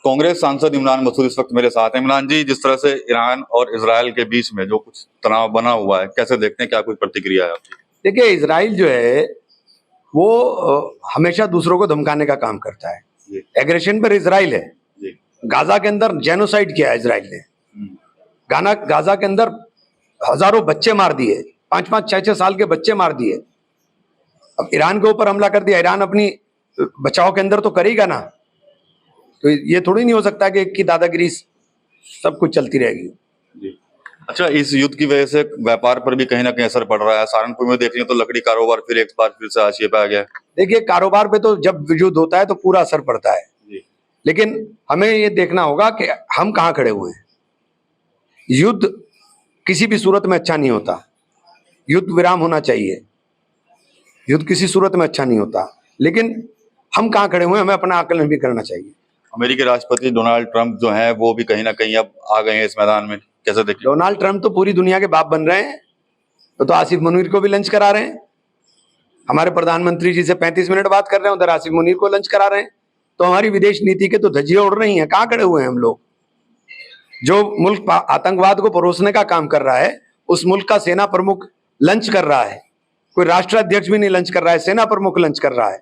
कांग्रेस सांसद इमरान मसूद इस वक्त मेरे साथ हैं। इमरान जी, जिस तरह से ईरान और इजराइल के बीच में जो कुछ तनाव बना हुआ है, कैसे देखते हैं, क्या कुछ प्रतिक्रिया है आपकी? देखिए, इजराइल जो है वो हमेशा दूसरों को धमकाने का काम करता है। एग्रेशन पर इजराइल है। गाजा के अंदर जेनोसाइड किया है इजराइल ने। गाजा के अंदर हजारों बच्चे मार दिए, 5-5, 6-6 साल के बच्चे मार दिए। अब ईरान के ऊपर हमला कर दिया, ईरान अपनी बचाव के अंदर तो करेगा ना। तो ये थोड़ी नहीं हो सकता कि एक की दादागिरी सब कुछ चलती रहेगी। अच्छा, इस युद्ध की वजह से व्यापार पर भी कहीं ना कहीं असर पड़ रहा है। सहारनपुर में देख रही तो लकड़ी कारोबार फिर एक बार फिर से हाशिए पे आ गया। देखिए, कारोबार पे तो जब युद्ध होता है तो पूरा असर पड़ता है, लेकिन हमें ये देखना होगा कि हम कहाँ खड़े हुए हैं। युद्ध किसी भी सूरत में अच्छा नहीं होता, युद्ध विराम होना चाहिए। युद्ध किसी सूरत में अच्छा नहीं होता, लेकिन हम कहाँ खड़े हुए हैं हमें अपना आकलन भी करना चाहिए। अमेरिकी राष्ट्रपति डोनाल्ड ट्रंप जो है वो भी कहीं ना कहीं अब आ गए हैं इस मैदान में, कैसे देखिए? डोनाल्ड ट्रंप तो पूरी दुनिया के बाप बन रहे हैं। तो आसिफ मुनीर को भी लंच करा रहे हैं। हमारे प्रधानमंत्री जी से 35 मिनट बात कर रहे हैं, उधर आसिफ मुनीर को लंच करा रहे हैं। तो हमारी विदेश नीति के तो धज्जियां उड़ रही हैं। कहाँ खड़े हुए हैं हम लोग? जो मुल्क आतंकवाद को परोसने का काम कर रहा है, उस मुल्क का सेना प्रमुख लंच कर रहा है। कोई राष्ट्राध्यक्ष भी नहीं लंच कर रहा है, सेना प्रमुख लंच कर रहा है।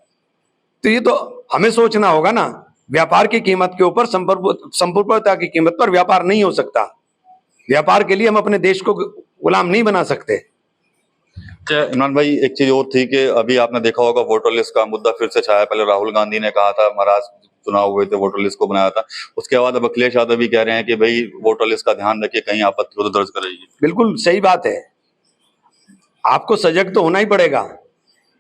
तो ये तो हमें सोचना होगा ना। व्यापार की कीमत के ऊपर संप्रभुता की कीमत पर व्यापार नहीं हो सकता। व्यापार के लिए हम अपने देश को गुलाम नहीं बना सकते। इमरान भाई, एक चीज और थी कि अभी आपने देखा होगा वोटर लिस्ट का मुद्दा फिर से छाया। पहले राहुल गांधी ने कहा था, महाराष्ट्र चुनाव हुए थे, वोटर लिस्ट को बनाया था। उसके बाद अब अखिलेश यादव भी कह रहे हैं कि भाई वोटर लिस्ट का ध्यान रखिए, कहीं आपत्ति हो तो दर्ज कराइए। बिल्कुल सही बात है। आपको सजग तो होना ही पड़ेगा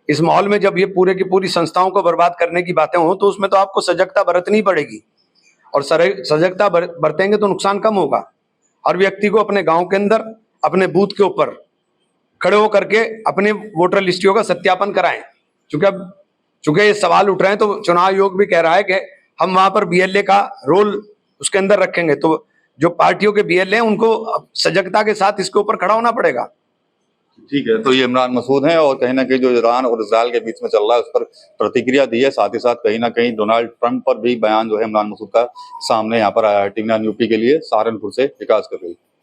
इस माहौल में। जब ये पूरे की पूरी संस्थाओं को बर्बाद करने की बातें हो तो उसमें तो आपको सजगता बरतनी पड़ेगी, और सजगता बरतेंगे तो नुकसान कम होगा। हर व्यक्ति को अपने गांव के अंदर, अपने बूथ के ऊपर खड़े होकर के अपने वोटर लिस्टियों का सत्यापन कराएं। चूंकि ये सवाल उठ रहे हैं तो चुनाव आयोग भी कह रहा है कि हम वहां पर बीएलए का रोल उसके अंदर रखेंगे। तो जो पार्टियों के बीएलए हैं उनको सजगता के साथ इसके ऊपर खड़ा होना पड़ेगा। ठीक है, तो ये इमरान मसूद हैं और कहीं ना कहीं जो ईरान और इजराइल के बीच में चल रहा है उस पर प्रतिक्रिया दी है। साथ ही साथ कहीं ना कहीं डोनाल्ड ट्रंप पर भी बयान जो है इमरान मसूद का सामने यहाँ पर आया है। टीवी 9 यूपी के लिए सहारनपुर से विकास कर रही है।